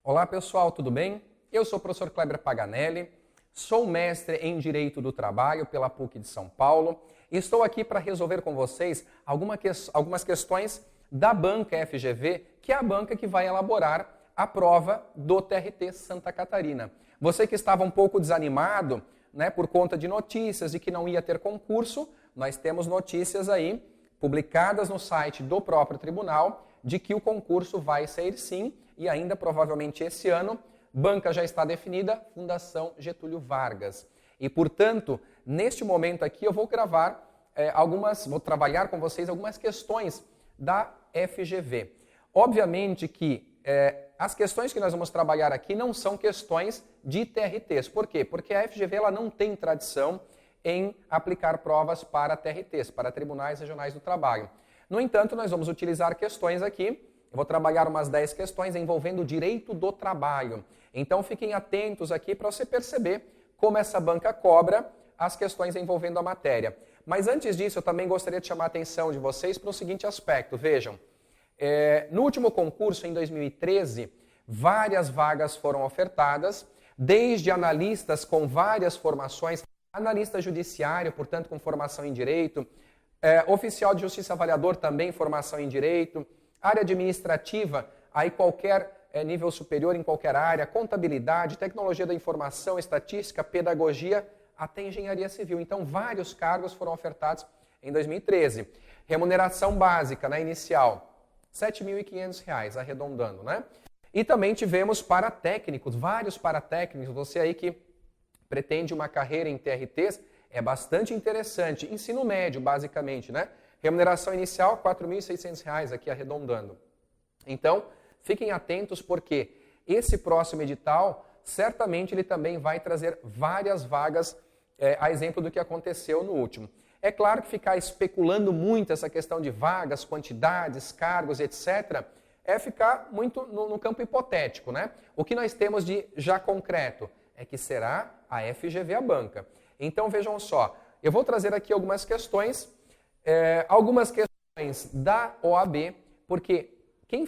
Olá pessoal, tudo bem? Eu sou o professor Kleber Paganelli, sou mestre em Direito do Trabalho pela PUC de São Paulo e estou aqui para resolver com vocês algumas questões da banca FGV, que é a banca que vai elaborar a prova do TRT Santa Catarina. Você que estava um pouco desanimado, por conta de notícias de que não ia ter concurso, nós temos notícias aí publicadas no site do próprio tribunal de que o concurso vai sair sim e ainda provavelmente esse ano. Banca já está definida, Fundação Getúlio Vargas. E, portanto, neste momento aqui eu vou gravar vou trabalhar com vocês algumas questões da FGV. Obviamente que as questões que nós vamos trabalhar aqui não são questões de TRTs. Por quê? Porque a FGV ela não tem tradição em aplicar provas para TRTs, para Tribunais Regionais do Trabalho. No entanto, nós vamos utilizar questões aqui. Eu vou trabalhar umas 10 questões envolvendo o direito do trabalho. Então fiquem atentos aqui para você perceber como essa banca cobra as questões envolvendo a matéria. Mas antes disso, eu também gostaria de chamar a atenção de vocês para o seguinte aspecto. Vejam, no último concurso, em 2013, várias vagas foram ofertadas, desde analistas com várias formações, analista judiciário, portanto com formação em direito, oficial de justiça avaliador também formação em direito, área administrativa, aí qualquer nível superior em qualquer área, contabilidade, tecnologia da informação, estatística, pedagogia, até engenharia civil. Então, vários cargos foram ofertados em 2013. Remuneração básica, inicial, R$ 7.500, arredondando, E também tivemos paratécnicos, vários paratécnicos. Você aí que pretende uma carreira em TRTs, é bastante interessante. Ensino médio, basicamente, Remuneração inicial, R$ 4.600, aqui arredondando. Então, fiquem atentos porque esse próximo edital, certamente ele também vai trazer várias vagas, a exemplo do que aconteceu no último. É claro que ficar especulando muito essa questão de vagas, quantidades, cargos, etc., é ficar muito no campo hipotético, O que nós temos de já concreto é que será a FGV a banca. Então, vejam só, eu vou trazer aqui algumas questões da OAB, porque quem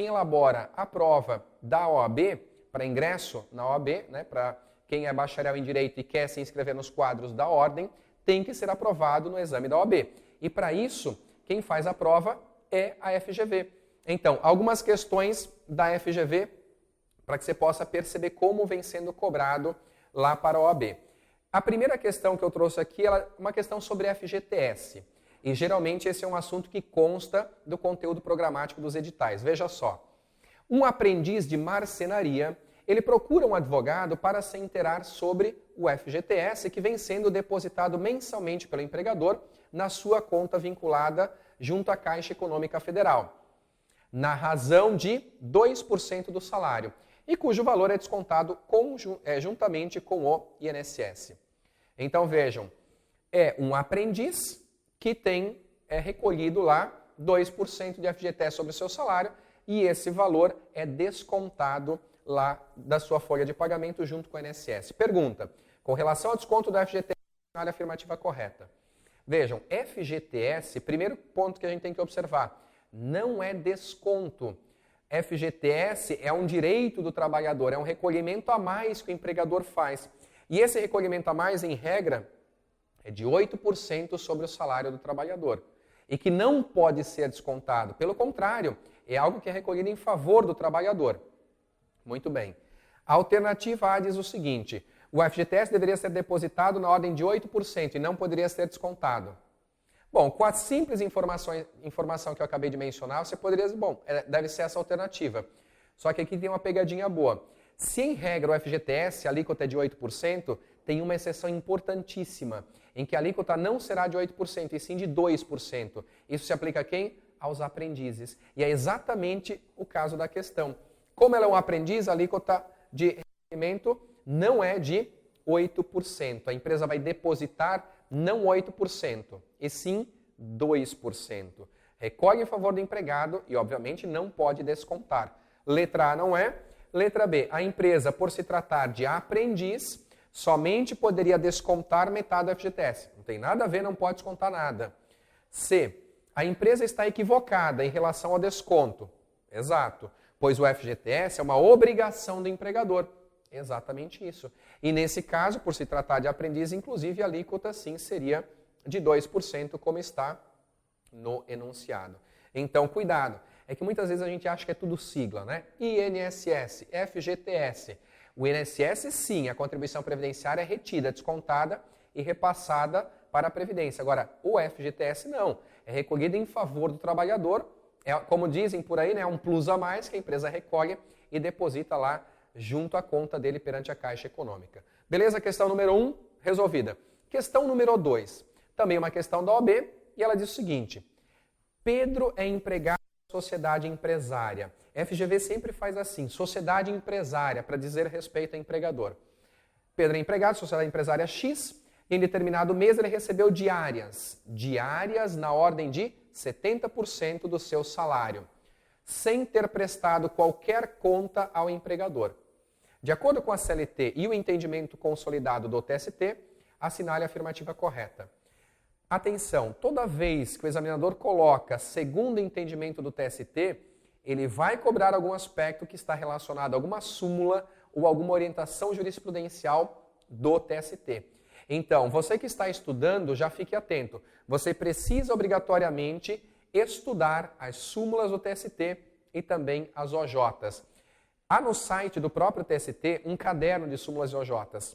elabora a prova da OAB, para ingresso na OAB, para quem é bacharel em Direito e quer se inscrever nos quadros da ordem, tem que ser aprovado no exame da OAB. E para isso, quem faz a prova é a FGV. Então, algumas questões da FGV, para que você possa perceber como vem sendo cobrado lá para a OAB. A primeira questão que eu trouxe aqui é uma questão sobre FGTS. E geralmente esse é um assunto que consta do conteúdo programático dos editais. Veja só, um aprendiz de marcenaria, ele procura um advogado para se inteirar sobre o FGTS que vem sendo depositado mensalmente pelo empregador na sua conta vinculada junto à Caixa Econômica Federal, na razão de 2% do salário, e cujo valor é descontado juntamente com o INSS. Então vejam, é um aprendiz que tem recolhido lá 2% de FGTS sobre o seu salário e esse valor é descontado lá da sua folha de pagamento junto com o INSS. Pergunta, com relação ao desconto do FGTS, a afirmativa correta. Vejam, FGTS, primeiro ponto que a gente tem que observar, não é desconto. FGTS é um direito do trabalhador, é um recolhimento a mais que o empregador faz. E esse recolhimento a mais, em regra, é de 8% sobre o salário do trabalhador. E que não pode ser descontado. Pelo contrário, é algo que é recolhido em favor do trabalhador. Muito bem. A alternativa A diz o seguinte, o FGTS deveria ser depositado na ordem de 8% e não poderia ser descontado. Bom, com a simples informação que eu acabei de mencionar, você poderia dizer, deve ser essa alternativa. Só que aqui tem uma pegadinha boa. Se em regra o FGTS, a alíquota é de 8%, tem uma exceção importantíssima, em que a alíquota não será de 8%, e sim de 2%. Isso se aplica a quem? Aos aprendizes. E é exatamente o caso da questão. Como ela é um aprendiz, a alíquota de recolhimento não é de 8%. A empresa vai depositar não 8%, e sim 2%. Recolhe em favor do empregado e, obviamente, não pode descontar. Letra A não é. Letra B, a empresa, por se tratar de aprendiz, somente poderia descontar metade do FGTS. Não tem nada a ver, não pode descontar nada. C, a empresa está equivocada em relação ao desconto. Exato. pois o FGTS é uma obrigação do empregador. Exatamente isso. E nesse caso, por se tratar de aprendiz, inclusive a alíquota sim seria de 2%, como está no enunciado. Então, cuidado. É que muitas vezes a gente acha que é tudo sigla, né? INSS, FGTS. O INSS, sim, a contribuição previdenciária é retida, descontada e repassada para a Previdência. Agora, o FGTS não. É recolhido em favor do trabalhador. É, como dizem por aí, né, é um plus a mais que a empresa recolhe e deposita lá junto à conta dele perante a Caixa Econômica. Beleza? Questão número 1, resolvida. Questão número 2, também uma questão da OAB, e ela diz o seguinte: Pedro é empregado da sociedade empresária. FGV sempre faz assim, sociedade empresária, para dizer respeito a empregador. Pedro é empregado da sociedade empresária X, e em determinado mês ele recebeu diárias na ordem de 70% do seu salário, sem ter prestado qualquer conta ao empregador. De acordo com a CLT e o entendimento consolidado do TST, assinale a afirmativa correta. Atenção, toda vez que o examinador coloca segundo o entendimento do TST, ele vai cobrar algum aspecto que está relacionado a alguma súmula ou alguma orientação jurisprudencial do TST. Então, você que está estudando, já fique atento. Você precisa obrigatoriamente estudar as súmulas do TST e também as OJs. Há no site do próprio TST um caderno de súmulas e OJs.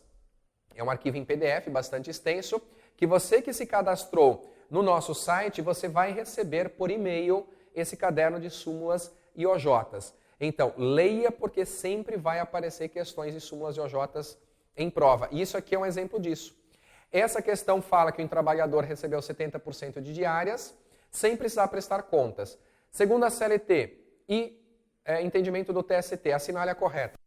É um arquivo em PDF bastante extenso, que você que se cadastrou no nosso site, você vai receber por e-mail esse caderno de súmulas e OJs. Então, leia, porque sempre vai aparecer questões de súmulas e OJs em prova. E isso aqui é um exemplo disso. Essa questão fala que o trabalhador recebeu 70% de diárias, sem precisar prestar contas. Segundo a CLT e entendimento do TST, assinale a correta.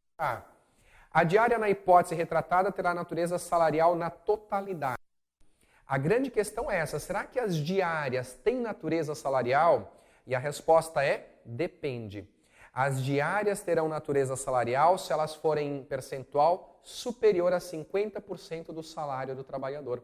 A diária na hipótese retratada terá natureza salarial na totalidade. A grande questão é essa, será que as diárias têm natureza salarial? E a resposta é, depende. As diárias terão natureza salarial se elas forem em percentual superior a 50% do salário do trabalhador.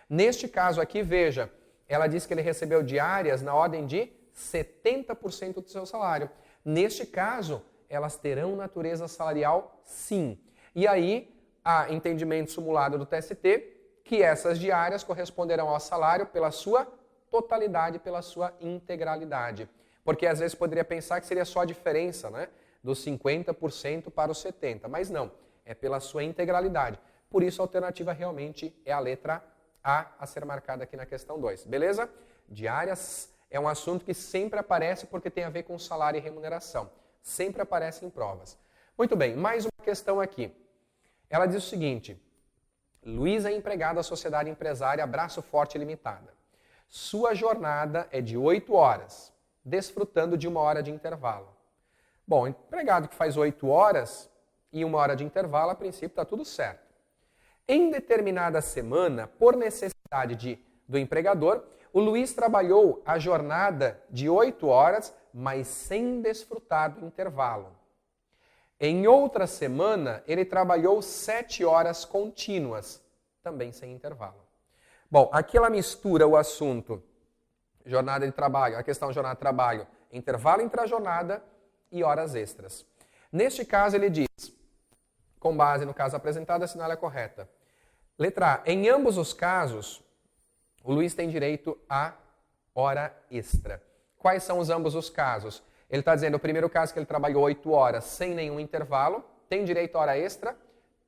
Neste caso aqui, veja, ela diz que ele recebeu diárias na ordem de 70% do seu salário. Neste caso, elas terão natureza salarial, sim. E aí, há entendimento simulado do TST que essas diárias corresponderão ao salário pela sua totalidade, pela sua integralidade. Porque às vezes poderia pensar que seria só a diferença, né, dos 50% para os 70%, mas não, é pela sua integralidade. Por isso a alternativa realmente é a letra A ser marcada aqui na questão 2, beleza? Diárias é um assunto que sempre aparece porque tem a ver com salário e remuneração. Sempre aparece em provas. Muito bem, mais uma questão aqui. Ela diz o seguinte: Luiz é empregado da sociedade empresária Braço Forte Limitada. Sua jornada é de 8 horas, desfrutando de 1 hora de intervalo. Bom, empregado que faz 8 horas e 1 hora de intervalo, a princípio está tudo certo. Em determinada semana, por necessidade do empregador, o Luiz trabalhou a jornada de 8 horas, mas sem desfrutar do intervalo. Em outra semana, ele trabalhou 7 horas contínuas, também sem intervalo. Bom, aqui ela mistura o assunto jornada de trabalho, a questão jornada de trabalho, intervalo intra-jornada e horas extras. Neste caso, ele diz, com base no caso apresentado, assinale a correta. Letra A. Em ambos os casos, o Luiz tem direito a hora extra. Quais são os ambos os casos? Ele está dizendo, o primeiro caso que ele trabalhou 8 horas sem nenhum intervalo, tem direito a hora extra?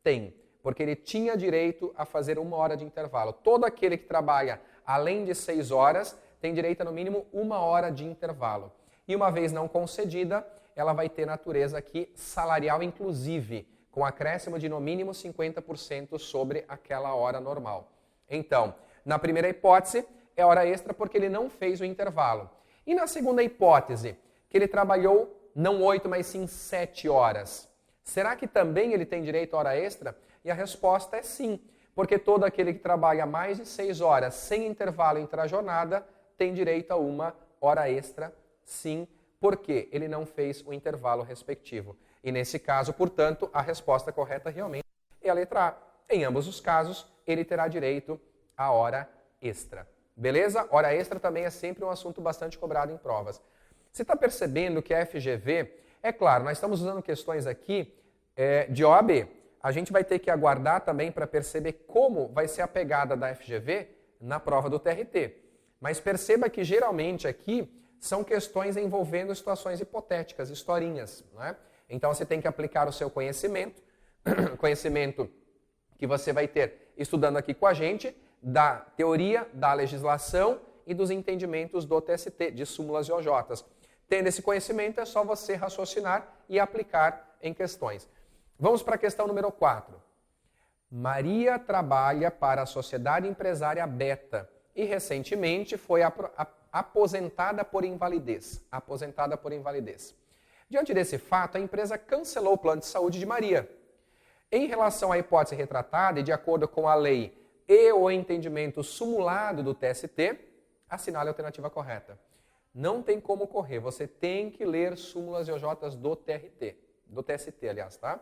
Tem, porque ele tinha direito a fazer 1 hora de intervalo. Todo aquele que trabalha além de 6 horas tem direito a no mínimo 1 hora de intervalo. E uma vez não concedida, ela vai ter natureza aqui salarial inclusive, com acréscimo de no mínimo 50% sobre aquela hora normal. Então, na primeira hipótese, é hora extra porque ele não fez o intervalo. E na segunda hipótese, que ele trabalhou não 8, mas sim 7 horas. Será que também ele tem direito a hora extra? E a resposta é sim, porque todo aquele que trabalha mais de 6 horas sem intervalo entre a jornada tem direito a 1 hora extra, sim, porque ele não fez o intervalo respectivo. E nesse caso, portanto, a resposta correta realmente é a letra A. Em ambos os casos, ele terá direito à hora extra. Beleza? Hora extra também é sempre um assunto bastante cobrado em provas. Você está percebendo que a FGV É claro, nós estamos usando questões aqui de OAB. A gente vai ter que aguardar também para perceber como vai ser a pegada da FGV na prova do TRT. Mas perceba que geralmente aqui são questões envolvendo situações hipotéticas, historinhas. Né? Então você tem que aplicar o seu conhecimento, conhecimento que você vai ter estudando aqui com a gente, da teoria, da legislação e dos entendimentos do TST, de súmulas e OJs. Tendo esse conhecimento, é só você raciocinar e aplicar em questões. Vamos para a questão número 4. Maria trabalha para a Sociedade Empresária Beta e recentemente foi aposentada por invalidez. Aposentada por invalidez. Diante desse fato, a empresa cancelou o plano de saúde de Maria. Em relação à hipótese retratada e de acordo com a lei e o entendimento sumulado do TST, assinale a alternativa correta. Não tem como correr, você tem que ler súmulas e OJs do TST, aliás, tá?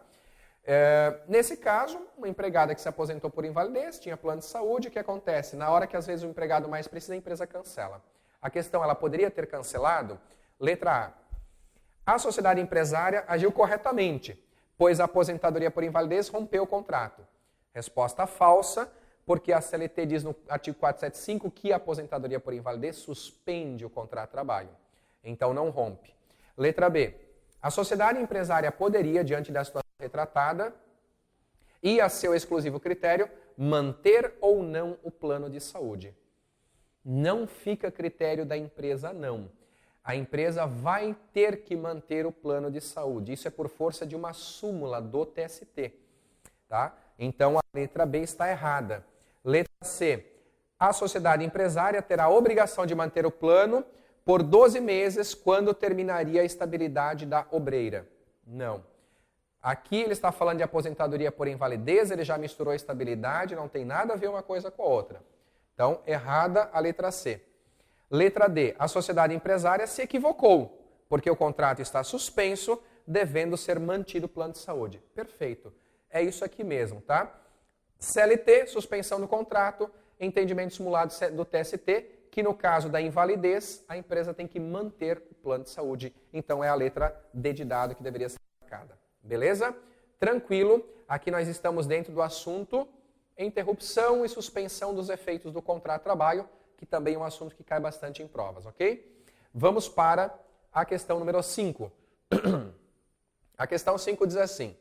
Nesse caso, uma empregada que se aposentou por invalidez, tinha plano de saúde, o que acontece? Na hora que às vezes o empregado mais precisa, a empresa cancela. A questão, ela poderia ter cancelado? Letra A. A sociedade empresária agiu corretamente, pois a aposentadoria por invalidez rompeu o contrato. Resposta falsa, porque a CLT diz no artigo 475 que a aposentadoria por invalidez suspende o contrato de trabalho. Então não rompe. Letra B. A sociedade empresária poderia, diante da situação retratada, e a seu exclusivo critério, manter ou não o plano de saúde. Não fica a critério da empresa, não. A empresa vai ter que manter o plano de saúde. Isso é por força de uma súmula do TST. Tá? Então a letra B está errada. Letra C. A sociedade empresária terá a obrigação de manter o plano por 12 meses quando terminaria a estabilidade da obreira. Não. Aqui ele está falando de aposentadoria por invalidez, ele já misturou a estabilidade, não tem nada a ver uma coisa com a outra. Então, errada a letra C. Letra D. A sociedade empresária se equivocou, porque o contrato está suspenso, devendo ser mantido o plano de saúde. Perfeito. É isso aqui mesmo, tá? CLT, suspensão do contrato, entendimento simulado do TST, que no caso da invalidez, a empresa tem que manter o plano de saúde. Então é a letra D de dado que deveria ser marcada. Beleza? Tranquilo. Aqui nós estamos dentro do assunto interrupção e suspensão dos efeitos do contrato de trabalho, que também é um assunto que cai bastante em provas, ok? Vamos para a questão número 5. A questão 5 diz assim: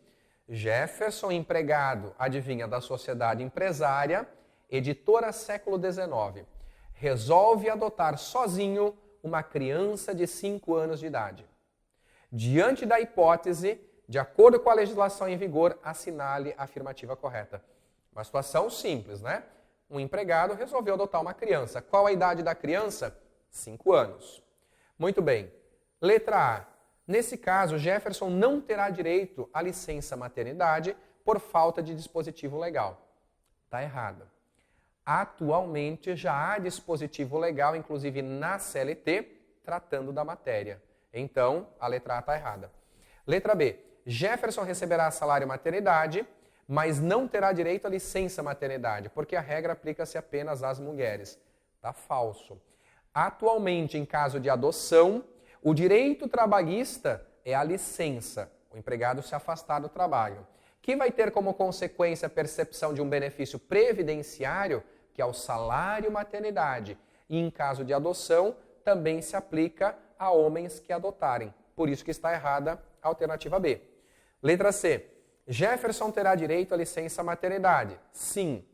Jefferson, empregado, adivinha, da sociedade empresária, editora século XIX, resolve adotar sozinho uma criança de 5 anos de idade. Diante da hipótese, de acordo com a legislação em vigor, assinale a afirmativa correta. Uma situação simples, né? Um empregado resolveu adotar uma criança. Qual a idade da criança? 5 anos. Muito bem. Letra A. Nesse caso, Jefferson não terá direito à licença maternidade por falta de dispositivo legal. Está errado. Atualmente já há dispositivo legal, inclusive na CLT, tratando da matéria. Então, a letra A está errada. Letra B. Jefferson receberá salário maternidade, mas não terá direito à licença maternidade, porque a regra aplica-se apenas às mulheres. Está falso. Atualmente, em caso de adoção, o direito trabalhista é a licença, o empregado se afastar do trabalho, que vai ter como consequência a percepção de um benefício previdenciário, que é o salário maternidade, e em caso de adoção, também se aplica a homens que adotarem. Por isso que está errada a alternativa B. Letra C. Jefferson terá direito à licença maternidade? Sim,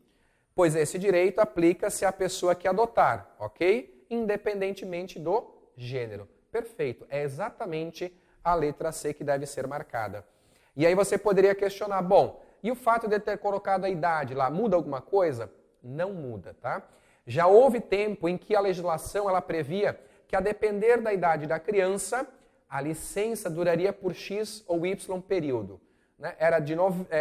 pois esse direito aplica-se à pessoa que adotar, ok? Independentemente do gênero. Perfeito, é exatamente a letra C que deve ser marcada. E aí você poderia questionar, bom, e o fato de ter colocado a idade lá, muda alguma coisa? Não muda, tá? Já houve tempo em que a legislação ela previa que, a depender da idade da criança, a licença duraria por X ou Y período. Né? Era de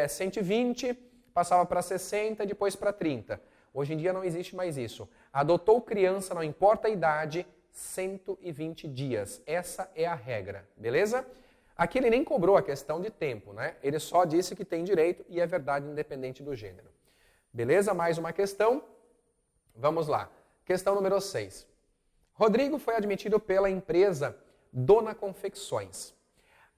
120, passava para 60, depois para 30. Hoje em dia não existe mais isso. Adotou criança, não importa a idade, 120 dias. Essa é a regra, beleza? Aqui ele nem cobrou a questão de tempo, né? Ele só disse que tem direito e é verdade independente do gênero. Beleza? Mais uma questão. Vamos lá. Questão número 6. Rodrigo foi admitido pela empresa Dona Confecções.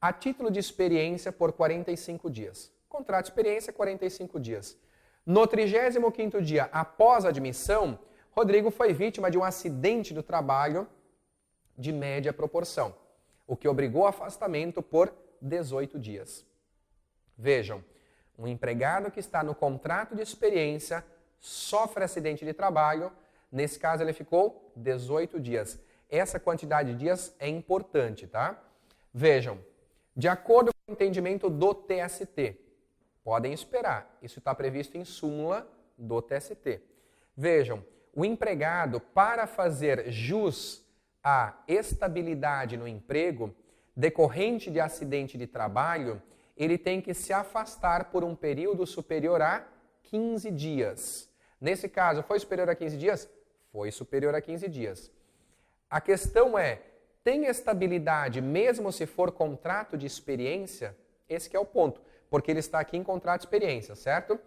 a título de experiência por 45 dias. Contrato de experiência, 45 dias. No 35º dia após a admissão, Rodrigo foi vítima de um acidente do trabalho de média proporção, o que obrigou ao afastamento por 18 dias. Vejam, um empregado que está no contrato de experiência sofre acidente de trabalho, nesse caso ele ficou 18 dias. Essa quantidade de dias é importante, tá? Vejam, de acordo com o entendimento do TST, podem esperar, isso está previsto em súmula do TST. Vejam, o empregado, para fazer jus à estabilidade no emprego, decorrente de acidente de trabalho, ele tem que se afastar por um período superior a 15 dias. Nesse caso, foi superior a 15 dias? Foi superior a 15 dias. A questão é, tem estabilidade mesmo se for contrato de experiência? Esse que é o ponto, porque ele está aqui em contrato de experiência, certo?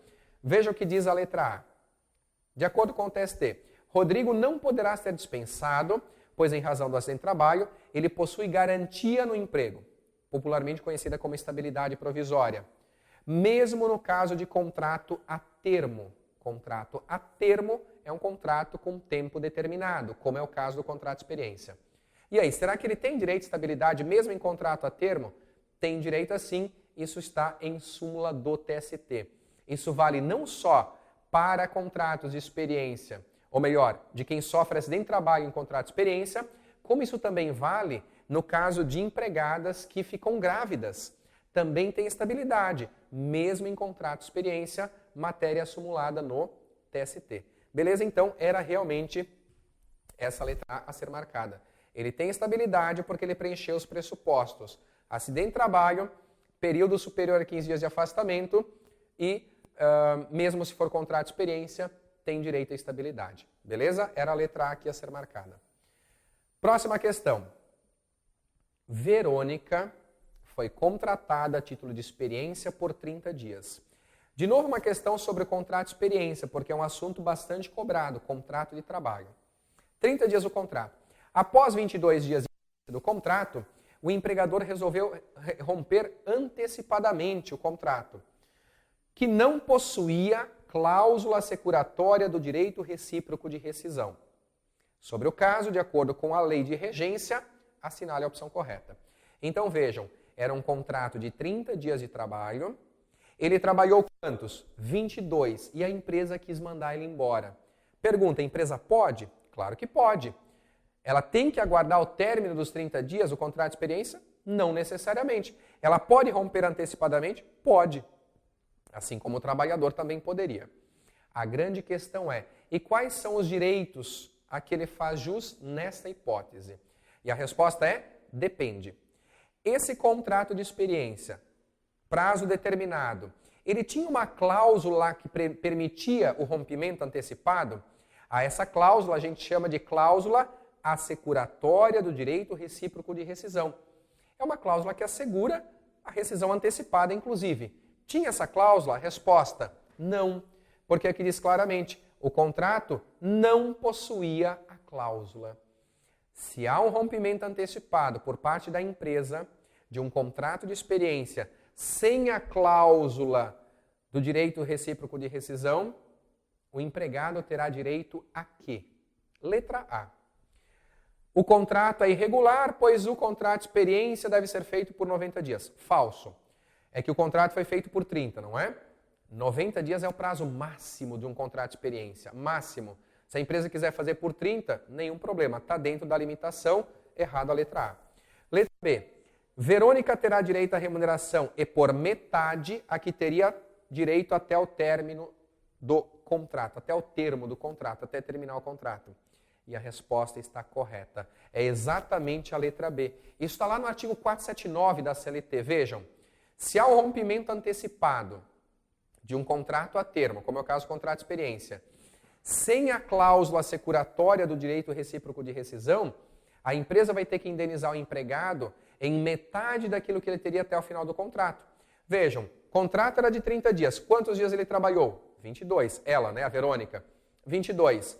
Veja o que diz a letra A. De acordo com o TST, Rodrigo não poderá ser dispensado, pois em razão do acidente de trabalho, ele possui garantia no emprego, popularmente conhecida como estabilidade provisória, mesmo no caso de contrato a termo. Contrato a termo é um contrato com tempo determinado, como é o caso do contrato de experiência. E aí, será que ele tem direito de estabilidade mesmo em contrato a termo? Tem direito assim, isso está em súmula do TST. Isso vale não só para contratos de experiência, ou melhor, de quem sofre acidente de trabalho em contrato de experiência, como isso também vale no caso de empregadas que ficam grávidas. Também tem estabilidade, mesmo em contrato de experiência, matéria acumulada no TST. Beleza? Então, era realmente essa letra A ser marcada. Ele tem estabilidade porque ele preencheu os pressupostos. Acidente de trabalho, período superior a 15 dias de afastamento e, mesmo se for contrato de experiência, tem direito à estabilidade. Beleza? Era a letra A que ia ser marcada. Próxima questão. Verônica foi contratada a título de experiência por 30 dias. De novo, uma questão sobre o contrato de experiência, porque é um assunto bastante cobrado, contrato de trabalho. 30 dias o contrato. Após 22 dias do contrato, o empregador resolveu romper antecipadamente o contrato, que não possuía cláusula assecuratória do direito recíproco de rescisão. Sobre o caso, de acordo com a lei de regência, assinale a opção correta. Então vejam, era um contrato de 30 dias de trabalho. Ele trabalhou quantos? 22. E a empresa quis mandar ele embora. Pergunta, a empresa pode? Claro que pode. Ela tem que aguardar o término dos 30 dias, o contrato de experiência? Não necessariamente. Ela pode romper antecipadamente? Pode. Assim como o trabalhador também poderia. A grande questão é, e quais são os direitos a que ele faz jus nesta hipótese? E a resposta é, depende. Esse contrato de experiência, prazo determinado, ele tinha uma cláusula que permitia o rompimento antecipado? A essa cláusula a gente chama de cláusula assecuratória do direito recíproco de rescisão. É uma cláusula que assegura a rescisão antecipada, inclusive. Tinha essa cláusula? Resposta, não. Porque aqui diz claramente, o contrato não possuía a cláusula. Se há um rompimento antecipado por parte da empresa de um contrato de experiência sem a cláusula do direito recíproco de rescisão, o empregado terá direito a quê? Letra A. O contrato é irregular, pois o contrato de experiência deve ser feito por 90 dias. Falso. É que o contrato foi feito por 30, não é? 90 dias é o prazo máximo de um contrato de experiência. Máximo. Se a empresa quiser fazer por 30, nenhum problema. Está dentro da limitação, errado a letra A. Letra B. Verônica terá direito à remuneração e por metade a que teria direito até o término do contrato, até o termo do contrato, até terminar o contrato. E a resposta está correta. É exatamente a letra B. Isso está lá no artigo 479 da CLT. Vejam, se há um rompimento antecipado de um contrato a termo, como é o caso do contrato de experiência, sem a cláusula assecuratória do direito recíproco de rescisão, a empresa vai ter que indenizar o empregado em metade daquilo que ele teria até o final do contrato. Vejam, o contrato era de 30 dias. Quantos dias ele trabalhou? 22. Ela, né, a Verônica. 22.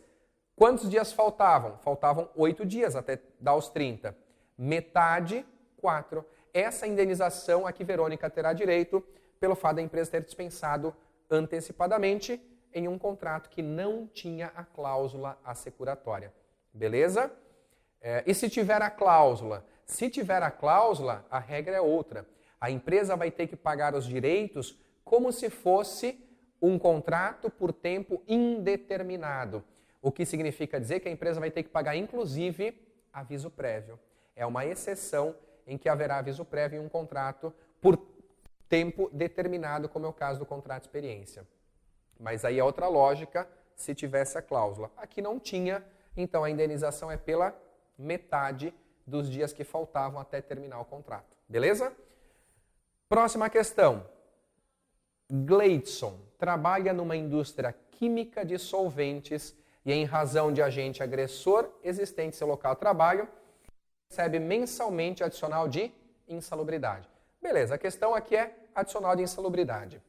Quantos dias faltavam? Faltavam 8 dias até dar os 30. Metade, 4. essa indenização a que Verônica terá direito pelo fato da empresa ter dispensado antecipadamente em um contrato que não tinha a cláusula assecuratória. Beleza? E se tiver a cláusula? Se tiver a cláusula, a regra é outra. A empresa vai ter que pagar os direitos como se fosse um contrato por tempo indeterminado. O que significa dizer que a empresa vai ter que pagar, inclusive, aviso prévio. É uma exceção em que haverá aviso prévio em um contrato por tempo determinado, como é o caso do contrato de experiência. Mas aí é outra lógica se tivesse a cláusula. Aqui não tinha, então a indenização é pela metade dos dias que faltavam até terminar o contrato. Beleza? Próxima questão. Gleidson trabalha numa indústria química de solventes e, em razão de agente agressor existente em seu local de trabalho, recebe mensalmente adicional de insalubridade. Beleza, a questão aqui é adicional de insalubridade.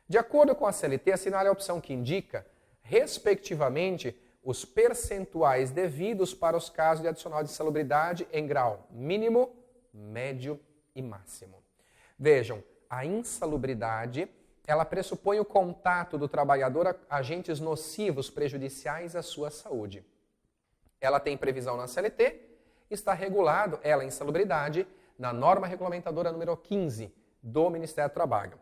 De acordo com a CLT, assinale a opção que indica, respectivamente, os percentuais devidos para os casos de adicional de insalubridade em grau mínimo, médio e máximo. Vejam, a insalubridade, ela pressupõe o contato do trabalhador a agentes nocivos prejudiciais à sua saúde. Ela tem previsão na CLT, está regulado, ela, insalubridade, na norma regulamentadora número 15 do Ministério do Trabalho.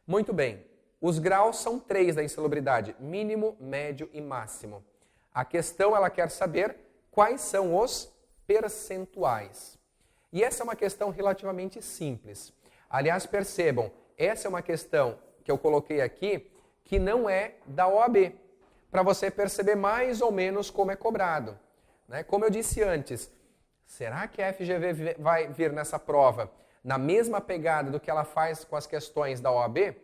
Muito bem, os graus são 3 da insalubridade, mínimo, médio e máximo. A questão, ela quer saber quais são os percentuais. E essa é uma questão relativamente simples. Aliás, percebam, essa é uma questão que eu coloquei aqui, que não é da OAB, para você perceber mais ou menos como é cobrado. Né? Como eu disse antes, será que a FGV vai vir nessa prova na mesma pegada do que ela faz com as questões da OAB?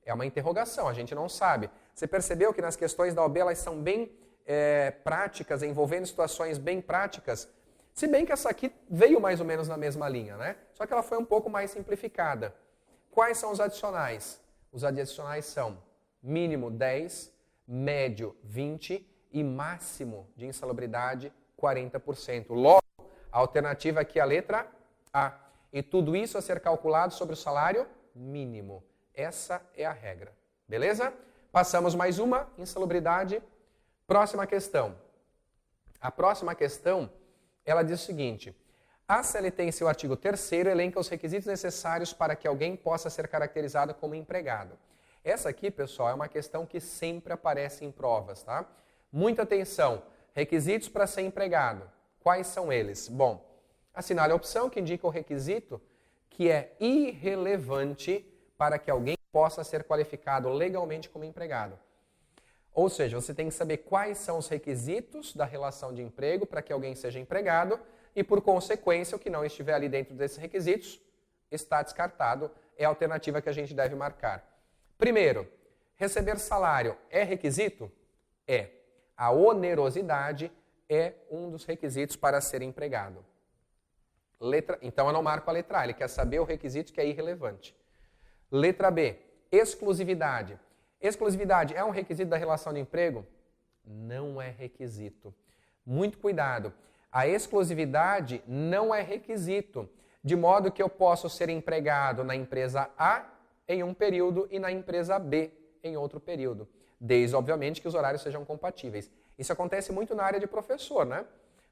É uma interrogação, a gente não sabe. Você percebeu que nas questões da OAB elas são bem práticas, envolvendo situações bem práticas? Se bem que essa aqui veio mais ou menos na mesma linha, né? Só que ela foi um pouco mais simplificada. Quais são os adicionais? Os adicionais são mínimo 10, médio 20 e máximo de insalubridade 40%. Logo, a alternativa aqui é a letra A. E tudo isso a ser calculado sobre o salário mínimo. Essa é a regra. Beleza? Passamos mais uma, insalubridade. Próxima questão. A próxima questão, ela diz o seguinte. A CLT, em seu artigo 3º, elenca os requisitos necessários para que alguém possa ser caracterizado como empregado. Essa aqui, pessoal, é uma questão que sempre aparece em provas, tá? Muita atenção. Requisitos para ser empregado. Quais são eles? Bom, assinale a opção que indica o requisito que é irrelevante para que alguém possa ser qualificado legalmente como empregado. Ou seja, você tem que saber quais são os requisitos da relação de emprego para que alguém seja empregado e, por consequência, o que não estiver ali dentro desses requisitos está descartado. É a alternativa que a gente deve marcar. Primeiro, receber salário é requisito? É. A onerosidade é um dos requisitos para ser empregado. Então eu não marco a letra A, ele quer saber o requisito que é irrelevante. Letra B, exclusividade. Exclusividade é um requisito da relação de emprego? Não é requisito. Muito cuidado. A exclusividade não é requisito, de modo que eu posso ser empregado na empresa A em um período e na empresa B em outro período, desde, obviamente, que os horários sejam compatíveis. Isso acontece muito na área de professor, né?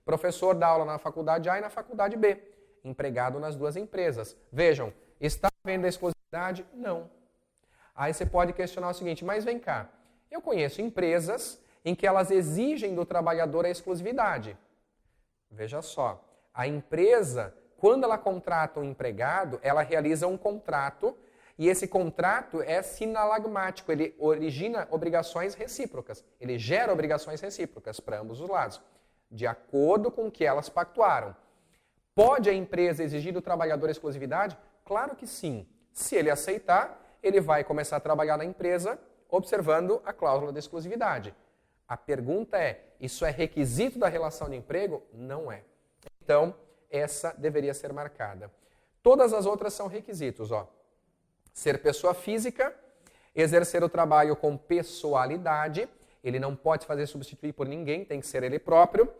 Professor dá aula na faculdade A e na faculdade B, empregado nas duas empresas. Vejam, está havendo a exclusividade? Não. Aí você pode questionar o seguinte, mas vem cá, eu conheço empresas em que elas exigem do trabalhador a exclusividade. Veja só, a empresa, quando ela contrata um empregado, ela realiza um contrato e esse contrato é sinalagmático, ele origina obrigações recíprocas, ele gera obrigações recíprocas para ambos os lados, de acordo com o que elas pactuaram. Pode a empresa exigir do trabalhador exclusividade? Claro que sim. Se ele aceitar, ele vai começar a trabalhar na empresa observando a cláusula de exclusividade. A pergunta é, isso é requisito da relação de emprego? Não é. Então, essa deveria ser marcada. Todas as outras são requisitos, ó. Ser pessoa física, exercer o trabalho com pessoalidade, ele não pode fazer substituir por ninguém, tem que ser ele próprio,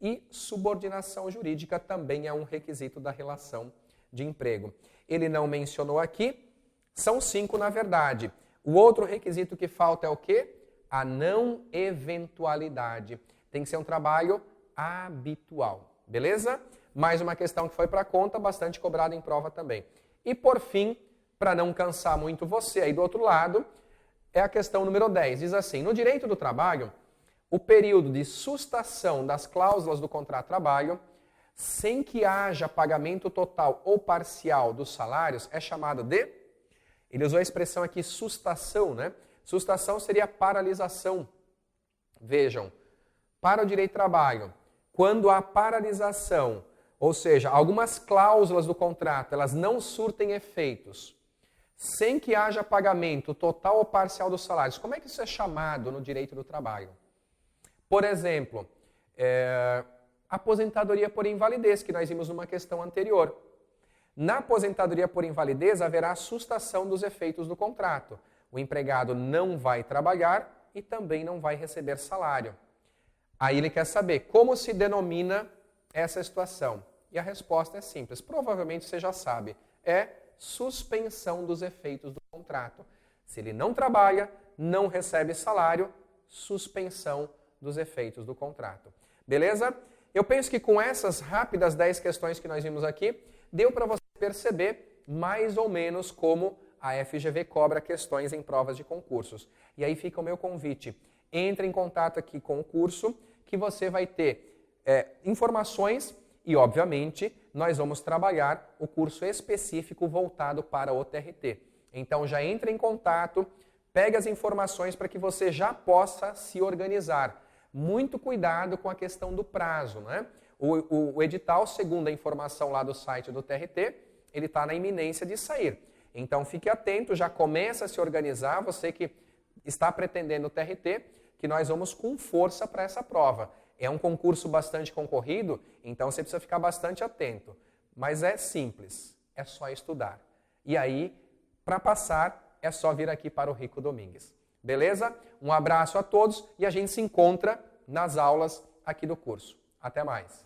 e subordinação jurídica também é um requisito da relação de emprego. ele não mencionou aqui. São 5 na verdade. O outro requisito que falta é o quê? A não eventualidade. Tem que ser um trabalho habitual, beleza? Mais uma questão que foi para conta, bastante cobrada em prova também. E por fim, para não cansar muito você aí do outro lado, é a questão número 10. Diz assim, no direito do trabalho, o período de sustação das cláusulas do contrato de trabalho, sem que haja pagamento total ou parcial dos salários, é chamado de... Ele usou a expressão aqui sustação, né? Sustação seria paralisação. Vejam, para o direito do trabalho, quando há paralisação, ou seja, algumas cláusulas do contrato, elas não surtem efeitos, sem que haja pagamento total ou parcial dos salários, como é que isso é chamado no direito do trabalho? Por exemplo, aposentadoria por invalidez, que nós vimos numa questão anterior. Na aposentadoria por invalidez, haverá a sustação dos efeitos do contrato. O empregado não vai trabalhar e também não vai receber salário. Aí ele quer saber como se denomina essa situação. E a resposta é simples, provavelmente você já sabe. É suspensão dos efeitos do contrato. Se ele não trabalha, não recebe salário, suspensão dos efeitos do contrato. Beleza? Eu penso que com essas rápidas 10 questões que nós vimos aqui, deu para você perceber mais ou menos como a FGV cobra questões em provas de concursos. E aí fica o meu convite. Entre em contato aqui com o curso, que você vai ter informações e, obviamente, nós vamos trabalhar o curso específico voltado para o TRT. Então já entre em contato, pegue as informações para que você já possa se organizar. Muito cuidado com a questão do prazo, né? O edital, segundo a informação lá do site do TRT, ele está na iminência de sair. Então fique atento, já começa a se organizar, você que está pretendendo o TRT, que nós vamos com força para essa prova. É um concurso bastante concorrido, então você precisa ficar bastante atento. Mas é simples, é só estudar. E aí, para passar, é só vir aqui para o Rico Domingues. Beleza? Um abraço a todos e a gente se encontra nas aulas aqui do curso. Até mais!